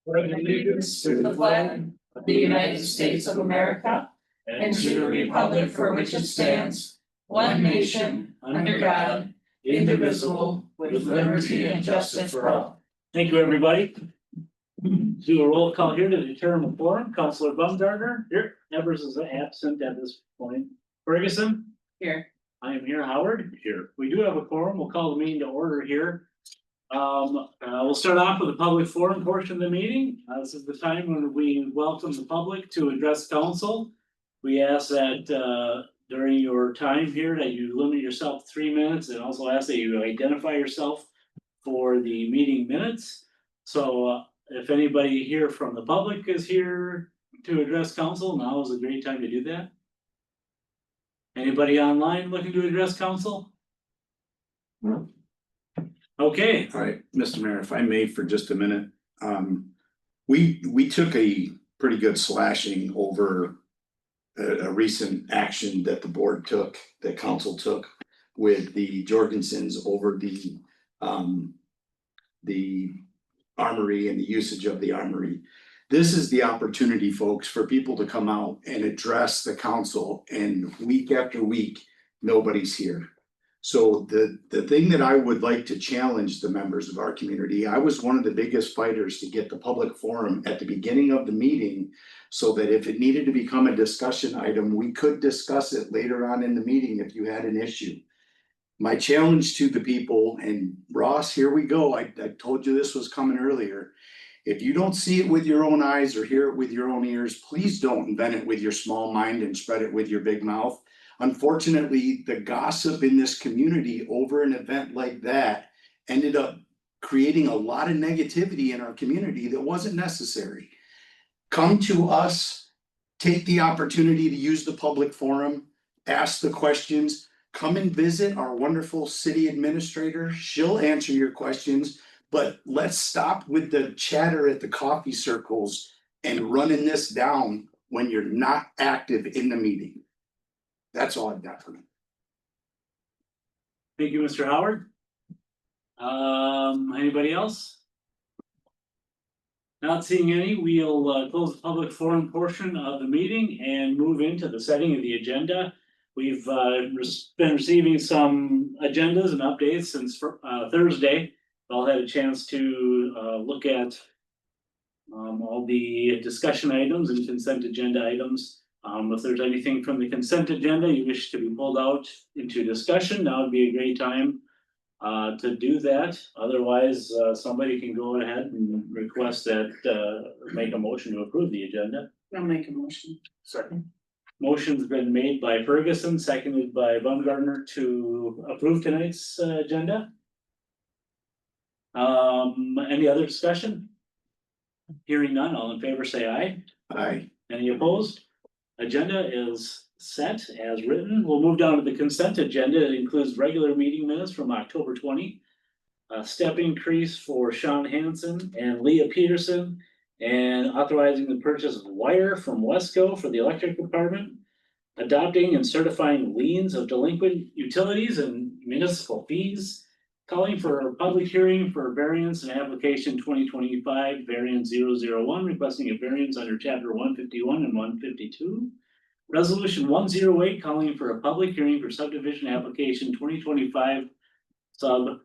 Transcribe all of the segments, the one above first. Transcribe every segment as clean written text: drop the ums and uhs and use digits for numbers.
pledge allegiance to the flag of the United States of America and to the republic for which it stands, one nation, under God, indivisible, with liberty and justice for all. Thank you, everybody. Do a roll call here to determine the quorum. Councilor Baumgartner, here. Evers is absent at this point. Ferguson? Here. I am here. Howard? Here. We do have a quorum. We'll call the meeting to order here. We'll start off with the public forum portion of the meeting. This is the time when we welcome the public to address council. We ask that during your time here that you limit yourself to 3 minutes, and also ask that you identify yourself for the meeting minutes. So if anybody here from the public is here to address council, now is a great time to do that. Anybody online looking to address council? No. Okay. All right, Mr. Mayor, if I may for just a minute, we took a pretty good slashing over a recent action that the board took, that council took with the Jorgensens over the armory and the usage of the armory. This is the opportunity, folks, for people to come out and address the council, and week after week, nobody's here. So the thing that I would like to challenge the members of our community, I was one of the biggest fighters to get the public forum at the beginning of the meeting, so that if it needed to become a discussion item, we could discuss it later on in the meeting if you had an issue. My challenge to the people, and Ross, here we go, I told you this was coming earlier. If you don't see it with your own eyes or hear it with your own ears, please don't invent it with your small mind and spread it with your big mouth. Unfortunately, the gossip in this community over an event like that ended up creating a lot of negativity in our community that wasn't necessary. Come to us, take the opportunity to use the public forum, ask the questions, come and visit our wonderful city administrator. She'll answer your questions, but let's stop with the chatter at the coffee circles and running this down when you're not active in the meeting. That's all I've got for me. Thank you, Mr. Howard. Anybody else? Not seeing any, we'll close the public forum portion of the meeting and move into the setting of the agenda. We've been receiving some agendas and updates since Thursday. All had a chance to look at all the discussion items and consent agenda items. If there's anything from the consent agenda you wish to be pulled out into discussion, now would be a great time to do that. Otherwise, somebody can go ahead and request that, make a motion to approve the agenda. I'll make a motion. Second. Motion's been made by Ferguson, seconded by Baumgartner to approve tonight's agenda. Any other discussion? Hearing none, all in favor say aye. Aye. Any opposed? Agenda is set as written. We'll move down to the consent agenda. It includes regular meeting minutes from October 20. A step increase for Sean Hansen and Leah Peterson, and authorizing the purchase of wire from Wesco for the electric department. Adopting and certifying liens of delinquent utilities and municipal fees. Calling for a public hearing for variance and application 2025 variance 001, requesting a variance under chapter 151 and 152. Resolution 108, calling for a public hearing for subdivision application 2025 sub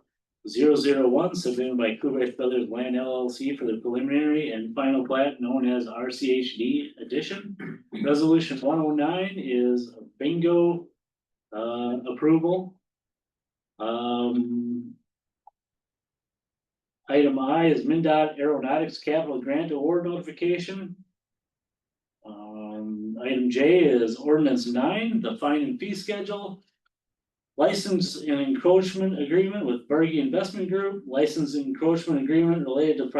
001, submitted by Kubesh Brothers Land LLC for the preliminary and final plat known as RCHD addition. Resolution 109 is bingo approval. Item I is MnDOT Aeronautics Capital Grant Award notification. Item J is ordinance 9, the fine and fee schedule. License and encroachment agreement with Berge Investment Group, license and encroachment agreement related to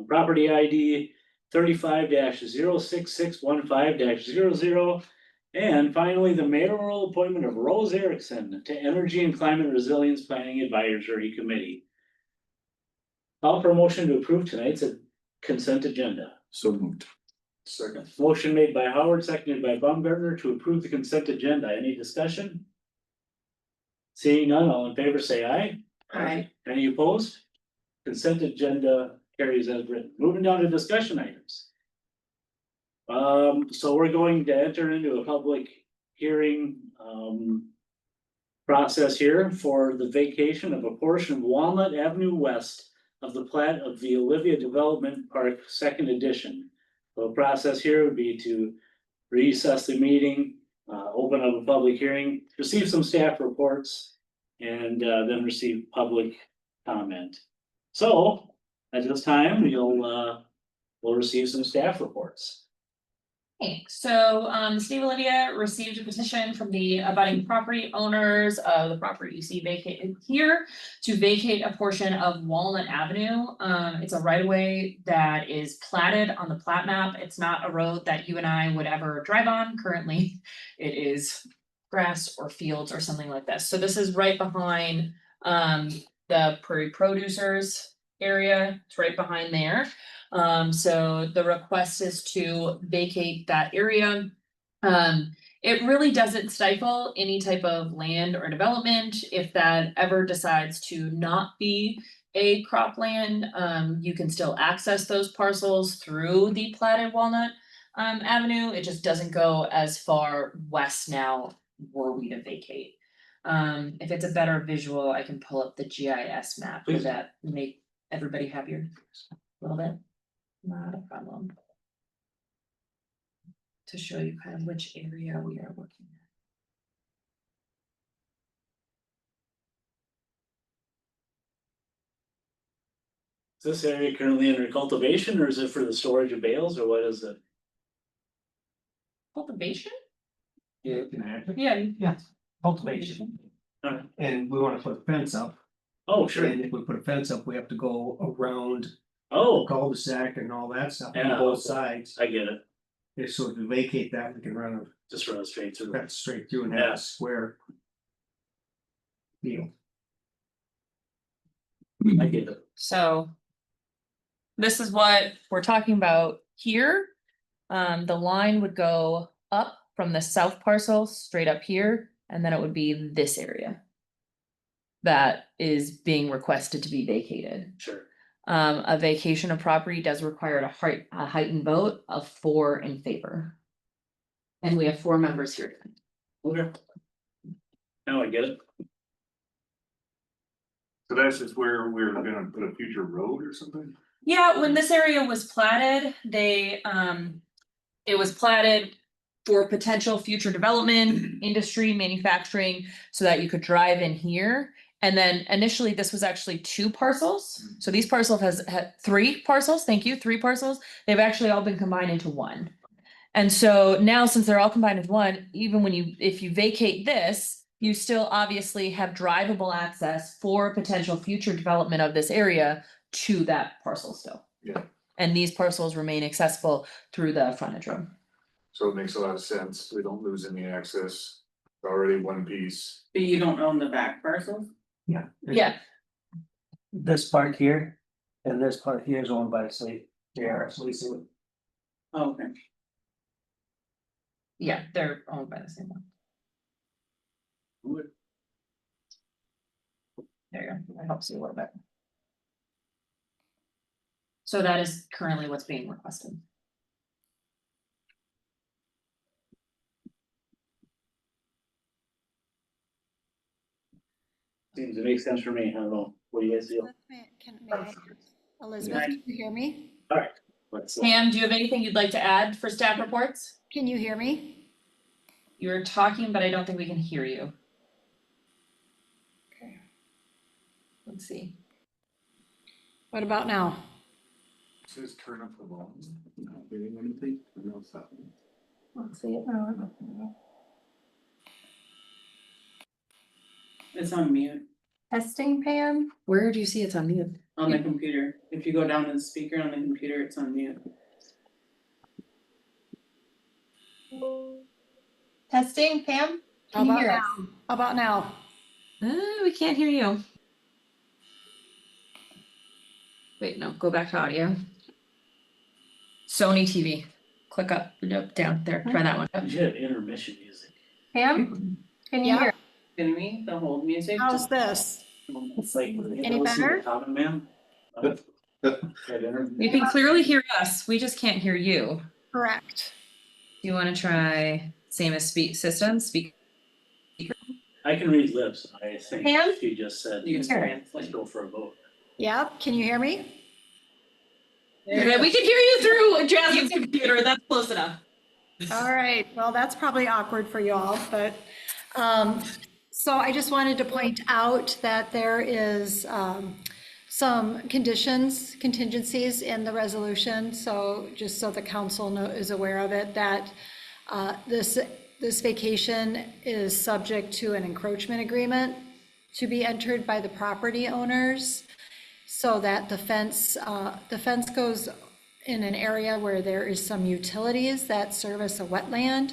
property ID 35-06615-00. And finally, the mayoral appointment of Rose Erickson to Energy and Climate Resilience Planning Advisory Committee. Call for a motion to approve tonight's consent agenda. So moved. Second. Motion made by Howard, seconded by Baumgartner to approve the consent agenda. Any discussion? Seeing none, all in favor say aye. Aye. Any opposed? consent agenda carries as written. Moving down to discussion items. So we're going to enter into a public hearing, process here for the vacation of a portion of Walnut Avenue West of the plat of the Olivia Development Park Second Edition. The process here would be to recess the meeting, open up a public hearing, receive some staff reports, and then receive public comment. So at this time, we'll receive some staff reports. Okay, so the City of Olivia received a petition from the abutting property owners of the property you see vacated here to vacate a portion of Walnut Avenue. It's a right of way that is platted on the plat map. It's not a road that you and I would ever drive on. Currently, it is grass or fields or something like this. So this is right behind the Prairie Producers area. It's right behind there. So the request is to vacate that area. It really doesn't stifle any type of land or development. If that ever decides to not be a cropland, you can still access those parcels through the platted Walnut Avenue. It just doesn't go as far west now were we to vacate. If it's a better visual, I can pull up the GIS map. Would Please. that make everybody happier a little bit? Not a problem. To show you kind of which area we are looking at. Is this area currently under cultivation, or is it for the storage of bales, or what is it? Cultivation? Yeah, Yeah. cultivation. Alright. And we wanna put a fence up, Oh, sure. and if we put a fence up, we have to go around Oh, cul-de-sac and all that stuff Yeah, on both okay. sides. I get it. If so, to vacate that, we can run Just run it straight a through. fence straight through and have Yeah. a square. Deal. I get it. So. This is what we're talking about here. The line would go up from the south parcel straight up here, and then it would be this area. That is being requested to be vacated. Sure. A vacation of property does require a heightened vote of 4 in favor. And we have 4 members here. Okay. Now I get it. So that's just where we're gonna put a future road or something? Yeah, when this area was platted, it was platted for potential future development, industry, manufacturing, so that you could drive in here. And then initially, this was actually 2 parcels. So these parcels had 3 parcels, thank you, 3 parcels. They've actually all been combined into 1. And so now, since they're all combined into 1, even if you vacate this, you still obviously have drivable access for potential future development of this area to that parcel still. Yeah. And these parcels remain accessible through the frontage road. So it makes a lot of sense, we don't lose any access, it's already one piece. But you don't own the back parcel? Yeah. Yeah, This part here and this part here is owned by the state. Yeah, so we see what. Oh, okay. yeah, they're owned by the same one. There you go, that helps you a little bit. So that is currently what's being requested. Seems to make sense for me. I don't know. What do you guys feel? Elizabeth, can you hear me? Alright, let's. Pam, do you have anything you'd like to add for staff reports? Can you hear me? You're talking, but I don't think we can hear you. Okay. Let's see. What about now? Says turn up the volume. Not hearing anything? No, it's not. Let's see it now. It's on mute Testing, Pam? Where do you see it's on mute? on the computer. If you go down to the speaker on the computer, it's on mute. Testing, Pam? How Can you about hear us? now? How about now? We can't hear you. Wait, no, go back to audio. Sony TV. Click up, down, there, try that one. You have intermission music. Pam? Can you Yeah. hear? Kidding me? The hold music? How's this? It's like. Any better? Common Man. You can clearly hear us, we just can't hear you. Correct. Do you wanna try same as speak? I can read lips, I think Pam? she just said. You can Sure. translate. Let's go for a vote. Yep, can you hear me? Yeah, we can hear you through Jasmine's computer, that's close enough. All right, well, that's probably awkward for you all, but, so I just wanted to point out that there is, some contingencies in the resolution, so just so the council is aware of it, that, this vacation is subject to an encroachment agreement to be entered by the property owners, so that the fence goes in an area where there is some utilities that service a wetland.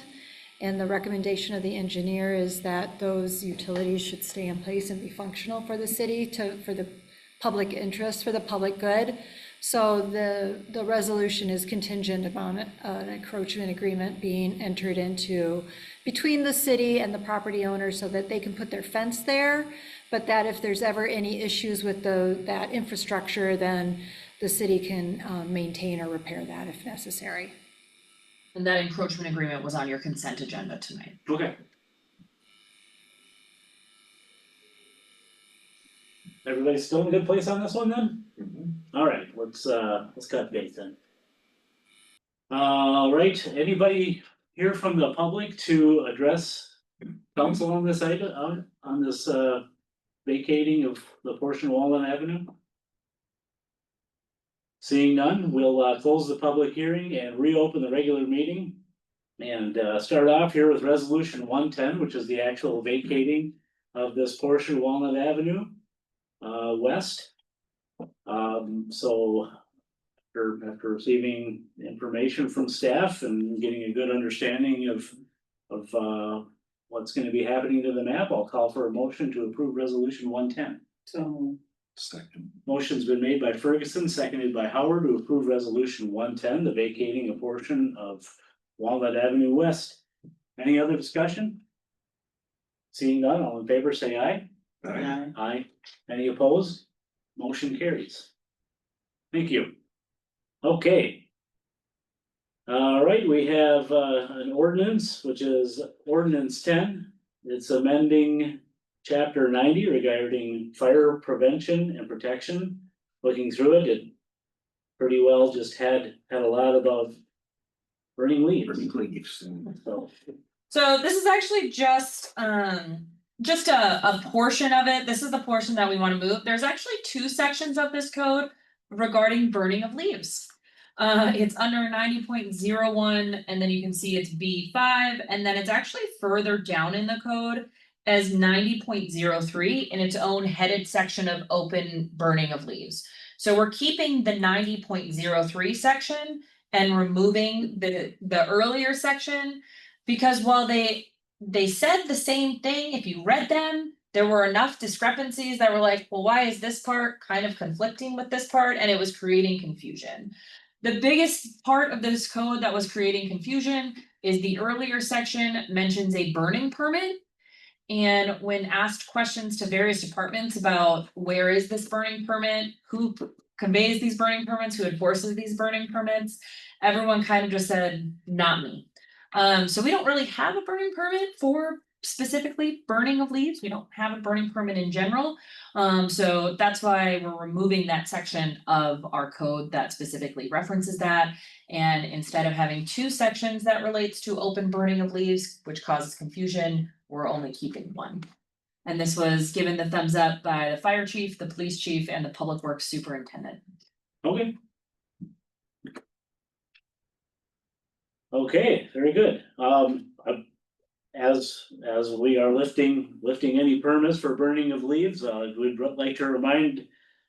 And the recommendation of the engineer is that those utilities should stay in place and be functional for the city for the public interest, for the public good. So the resolution is contingent upon an encroachment agreement being entered into between the city and the property owner so that they can put their fence there. But that if there's ever any issues with that infrastructure, then the city can maintain or repair that if necessary. And that encroachment agreement was on your consent agenda tonight. Okay. Everybody still in a good place on this one then? All right, let's cut bait then. All right, anybody here from the public to address council on this item, on this vacating of the portion of Walnut Avenue? Seeing none, we'll close the public hearing and reopen the regular meeting. And start off here with resolution 110, which is the actual vacating of this portion of Walnut Avenue west. So after receiving information from staff and getting a good understanding of what's gonna be happening to the map, I'll call for a motion to approve resolution 110. So, Second. Motion's been made by Ferguson, seconded by Howard to approve resolution 110, the vacating a portion of Walnut Avenue West. Any other discussion? Seeing none, all in favor, say aye. yeah, Aye. Any opposed? Motion carries. Thank you. Okay. All right, we have an ordinance, which is ordinance 10. It's amending chapter 90 regarding fire prevention and protection. Looking through it, it pretty well just had a lot about burning leaves. So, So this is actually just a portion of it. This is the portion that we want to move. There's actually two sections of this code regarding burning of leaves. It's under 90.01, and then you can see it's B5, and then it's actually further down in the code as 90.03 in its own headed section of open burning of leaves. So we're keeping the 90.03 section and removing the earlier section, because while they said the same thing, if you read them, there were enough discrepancies that were like, well, why is this part kind of conflicting with this part? And it was creating confusion. The biggest part of this code that was creating confusion is the earlier section mentions a burning permit. And when asked questions to various departments about where is this burning permit, who conveys these burning permits, who enforces these burning permits, everyone kind of just said, not me. So we don't really have a burning permit for specifically burning of leaves. We don't have a burning permit in general. So that's why we're removing that section of our code that specifically references that. And instead of having two sections that relates to open burning of leaves, which causes confusion, we're only keeping one. And this was given the thumbs up by the fire chief, the police chief, and the public works superintendent. okay. Okay, very good. As we are lifting any permits for burning of leaves, we'd like to remind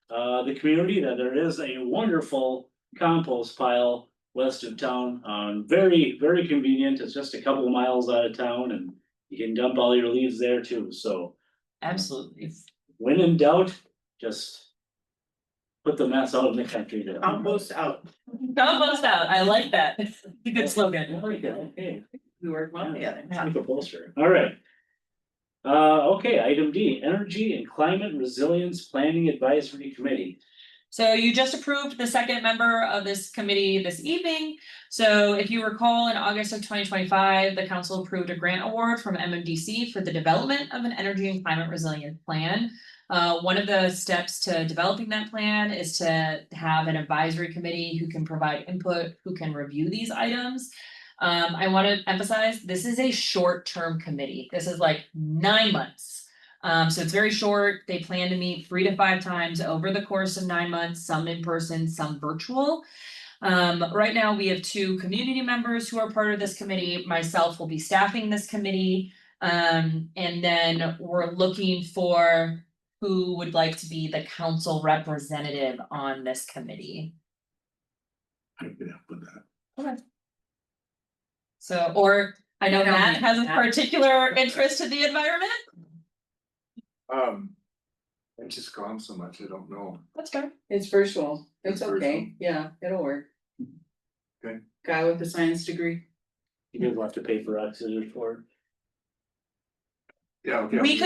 the community that there is a wonderful compost pile west of town. Very, very convenient. It's just a couple of miles out of town and you can dump all your leaves there too. So Absolutely. when in doubt, just put the mess out in the country there. compost out, Compost out, I like that. It's a good slogan. Okay. we work well together. Make a poster. All right. Okay, item D, Energy and Climate Resilience Planning Advisory Committee. So you just approved the second member of this committee this evening. So if you recall, in August of 2025, the council approved a grant award from MMDC for the development of an energy and climate resilient plan. One of the steps to developing that plan is to have an advisory committee who can provide input, who can review these items. I want to emphasize, this is a short-term committee. This is like 9 months. So it's very short. They plan to meet 3 to 5 times over the course of 9 months, some in person, some virtual. Right now, we have 2 community members who are part of this committee. Myself will be staffing this committee. And then we're looking for who would like to be the council representative on this committee. I could help with that. Okay. So, or I know Matt has a particular interest in the environment. I've just gone so much, I don't know. That's fair. It's virtual, it's It's okay, virtual. yeah, it'll work. Okay. Guy with a science degree. You guys will have to pay for oxygen for it. Yeah, okay. We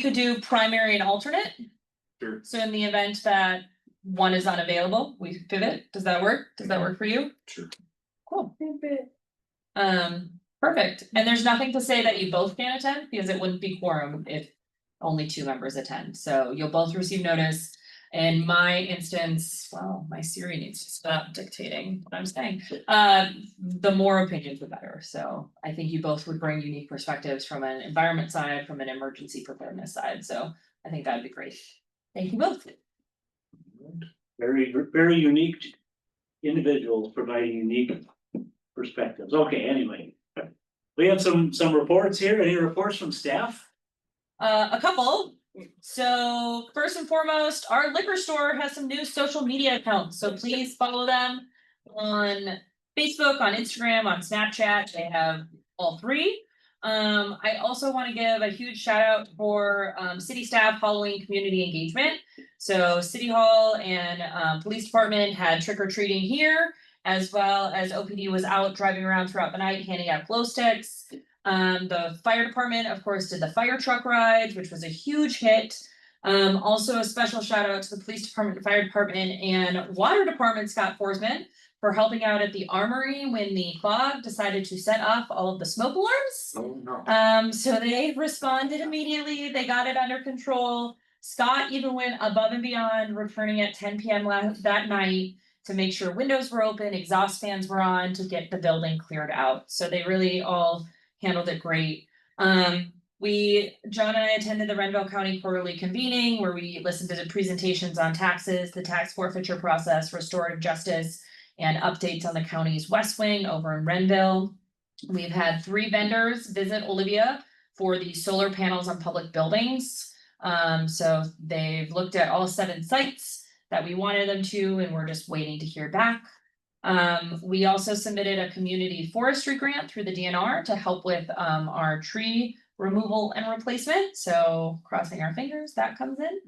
could do primary and alternate. Sure. So in the event that one is unavailable, we pivot. Does that work? Does that work for you? Sure. Cool. Perfect. And there's nothing to say that you both can attend because it wouldn't be quorum if only 2 members attend. So you'll both receive notice. In my instance, well, my Siri needs to stop dictating what I'm saying. The more opinions, the better. So I think you both would bring unique perspectives from an environment side, from an emergency preparedness side. So I think that'd be great. Thank you both. Very, very unique individuals providing unique perspectives. Okay, anyway. We have some reports here. Any reports from staff? A couple. So first and foremost, our liquor store has some new social media accounts, so please follow them on Facebook, on Instagram, on Snapchat. They have all 3. I also want to give a huge shout out for city staff Halloween community engagement. So City Hall and police department had trick or treating here, as well as OPD was out driving around throughout the night handing out glow sticks. The fire department, of course, did the fire truck rides, which was a huge hit. Also a special shout out to the police department, fire department, and water department, Scott Forsman, for helping out at the armory when the fog decided to set off all of the smoke alarms. Oh, no. So they responded immediately, they got it under control. Scott even went above and beyond, returning at 10 p.m. that night to make sure windows were open, exhaust fans were on to get the building cleared out. So they really all handled it great. John and I attended the Renville County Quarterly Convening where we listened to the presentations on taxes, the tax forfeiture process, restorative justice, and updates on the county's West Wing over in Renville. We've had 3 vendors visit Olivia for the solar panels on public buildings. So they've looked at all 7 sites that we wanted them to, and we're just waiting to hear back. We also submitted a community forestry grant through the DNR to help with our tree removal and replacement. So crossing our fingers that comes in.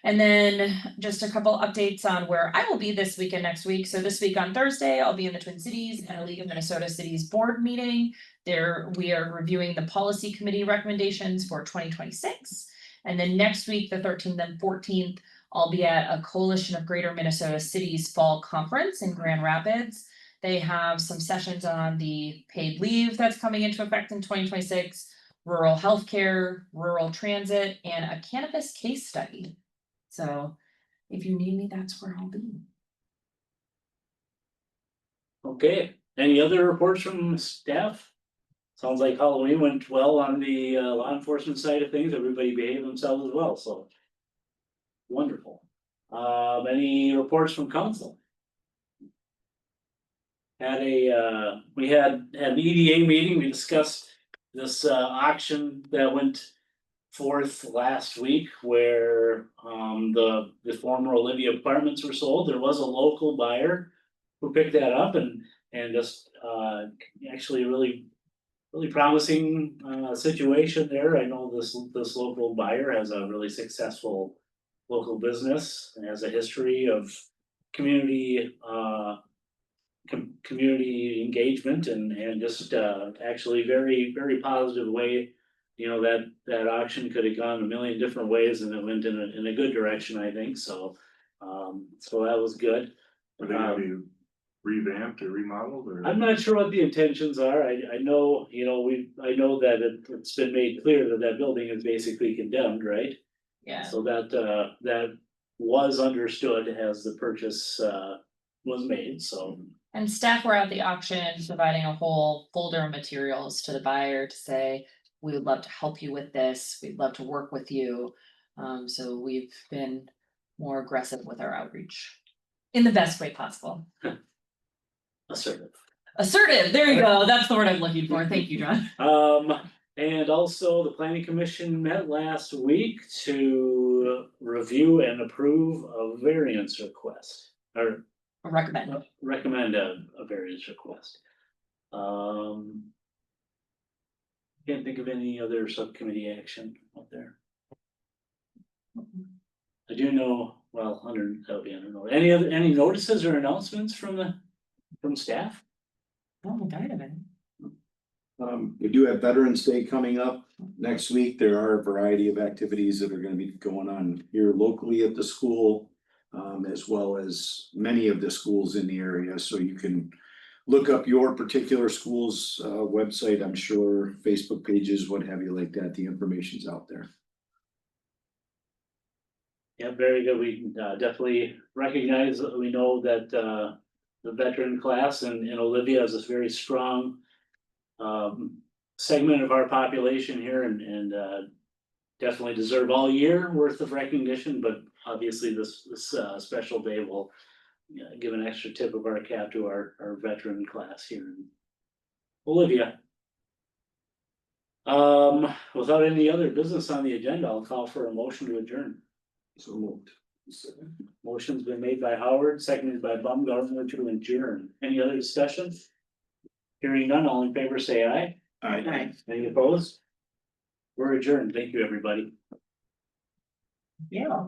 And then just a couple updates on where I will be this week and next week. So this week on Thursday, I'll be in the Twin Cities and a League of Minnesota Cities board meeting. There we are reviewing the policy committee recommendations for 2026. And then next week, the 13th and 14th, I'll be at a Coalition of Greater Minnesota Cities Fall Conference in Grand Rapids. They have some sessions on the paid leave that's coming into effect in 2026, rural healthcare, rural transit, and a cannabis case study. So if you need me, that's where I'll be. Okay, any other reports from staff? Sounds like Halloween went well on the law enforcement side of things. Everybody behaved themselves as well, so. Wonderful. Any reports from council? We had an EDA meeting. We discussed this auction that went forth last week where the former Olivia apartments were sold. There was a local buyer who picked that up and just actually really promising situation there. I know this local buyer has a really successful local business and has a history of community community engagement and just actually very positive way. You know, that auction could have gone a million different ways and it went in a good direction, I think. So So that was good. Are they gonna be revamped or remodeled or? I'm not sure what the intentions are. I know, I know that it's been made clear that that building is basically condemned, right? Yeah, So that was understood as the purchase was made, so. and staff were at the auction providing a whole folder of materials to the buyer to say, we would love to help you with this, we'd love to work with you. So we've been more aggressive with our outreach. In the best way possible. Assertive. Assertive, there you go, that's the word I'm looking for, thank you, John. And also the planning commission met last week to review and approve a variance request. Or Recommend. recommend a variance request. Can't think of any other subcommittee action out there. I do know, well, that'll be under, any notices or announcements from staff? Oh, died of it. We do have Veterans Day coming up next week. There are a variety of activities that are gonna be going on here locally at the school. As well as many of the schools in the area, so you can look up your particular school's website, I'm sure, Facebook pages, what have you like that, the information's out there. Yeah, very good. We definitely recognize that we know that the veteran class and Olivia is this very strong. Segment of our population here and definitely deserve all year worth of recognition, but obviously this special day will give an extra tip of our cap to our veteran class here in Olivia. Without any other business on the agenda, I'll call for a motion to adjourn. So moved. Motion's been made by Howard, seconded by Baumgartner to adjourn. Any other discussion? Hearing none, all in favor say aye. Aye. Any opposed? We're adjourned. Thank you, everybody. Yeah.